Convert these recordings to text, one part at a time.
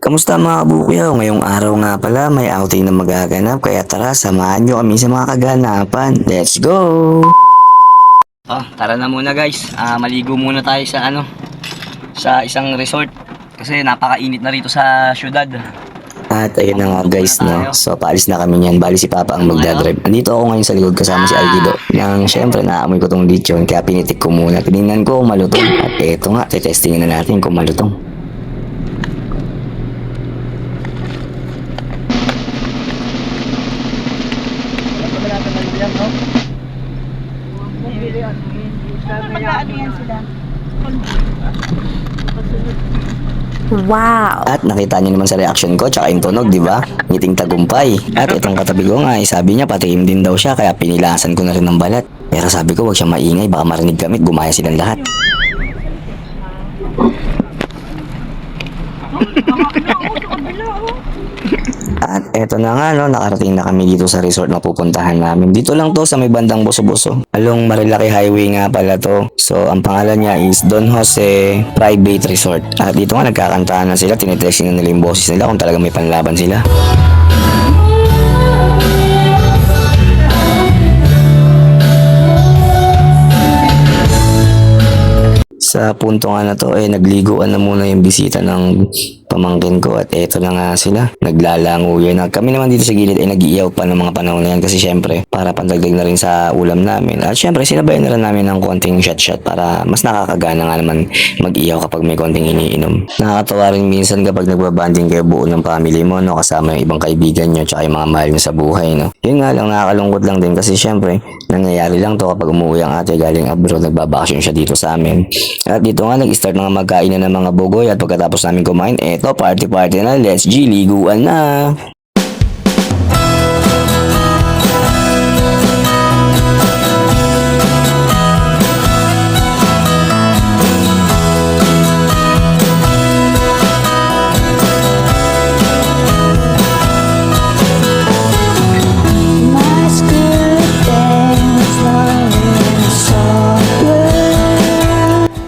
Kamusta mga kabukyaw? Ngayong araw nga pala may outing na magaganap kaya tara samahan nyo kami sa mga kaganapan. Let's go! Tara na muna guys. Maligo muna tayo sa sa isang resort kasi napakainit na rito sa syudad. At ayun na nga guys, no? So paalis na kami niyan. Bali si Papa ang magdadrive. Andito ako ngayon sa likod kasama si Aldido. Nang syempre naamoy ko tong lechon kaya pinitik ko muna. Tinignan ko kung malutong. At eto nga, testingin na natin kung malutong. Wow! At nakita niyo naman sa reaction ko tsaka yung tunog, di ba? Ngiting tagumpay. At itong katabi ko nga, sabi niya patikim din daw siya kaya pinilasan ko na rin ng balat. Pero sabi ko wag siya maingay baka marinig kami at gumaya silang lahat. At eto na nga, no, nakarating na kami dito sa resort na pupuntahan namin. Dito lang to sa may bandang Boso-Boso. Along Marilaki Highway nga pala to. So, ang pangalan niya is Don Jose Private Resort. At dito nga nagkakantahan na sila, tinitesting na nila yung boses nila kung talaga may panlaban sila. Sa punto nga na to, nagliguan na muna yung bisita ng pamangkin ko at eto na nga sila. Naglalanguyan na. Kami naman dito sa gilid ay nag-iiyaw pa ng mga panahon na yan kasi syempre para pandagdag na rin sa ulam namin. At syempre sinabayan na rin namin ng konting shot-shot para mas nakakagana nga naman mag-iyaw kapag may konting iniinom. Nakakatawa rin minsan kapag nagbabanding kayo buo ng family mo, no, kasama yung ibang kaibigan nyo tsaka yung mga mahal nyo sa buhay. No. Yun nga lang, nakakalungkot lang din kasi syempre nangyayari lang to kapag umuwi ang ate galing abroad, nagbabakasyon siya dito sa amin. At dito nga nag-start mga magkainan ng mga bugoy at pagkatapos namin kumain, eto party na, let's G, liguan na!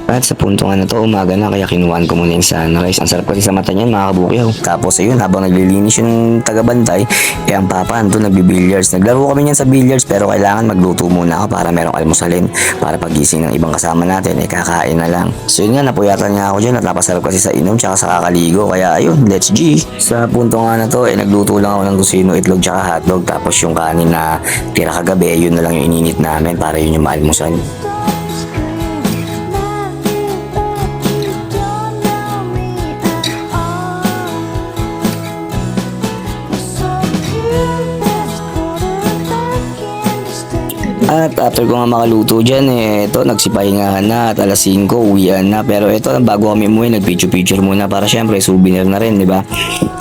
At sa punto nga na to, umaga na kaya kinuhaan ko muna yung sunrise. Ang sarap kasi sa mata niyan mga kabukyaw. Tapos ayun, habang naglilinis yung tagabantay, ang papa andun nagbi-billiards. Naglaro kami niyan sa billiards pero kailangan magluto muna ako para merong almusalin. Para pagising ng ibang kasama natin, kakain na lang. So yun nga, napuyatan nga ako dyan at napasarap kasi sa inom tsaka sa kakaligo. Kaya ayun, let's G. Sa punto nga na to, nagluto lang ako ng kusino, itlog tsaka hotdog. Tapos yung kanin na tira kagabi, yun na lang yung ininit namin para yun yung maalmusan. At after ko nga makaluto dyan, ito, nagsipahingahan na at alas 5, uwian na. Pero ito, bago kami umuwi, nag-picture-picture muna para syempre, souvenir na rin, di ba?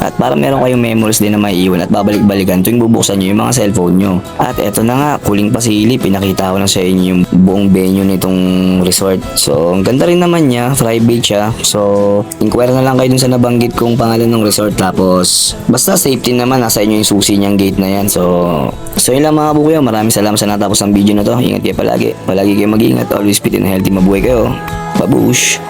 At para meron kayong memories din na maiiwan at babalik-balikan tuwing bubuksan nyo yung mga cellphone nyo. At eto na nga, kuling pasili, pinakita ko na sa inyo yung buong venue nitong resort. So, ang ganda rin naman niya, private siya. So, inquire na lang kayo dun sa nabanggit kong pangalan ng resort. Tapos, basta safety naman, nasa inyo yung susi niyang gate na yan. So yun lang mga bukuya, maraming salamat sa natapos ng video na to. Ingat kayo palagi. Palagi kayo mag-ingat. Always fit and healthy. Mabuhay kayo. Babush!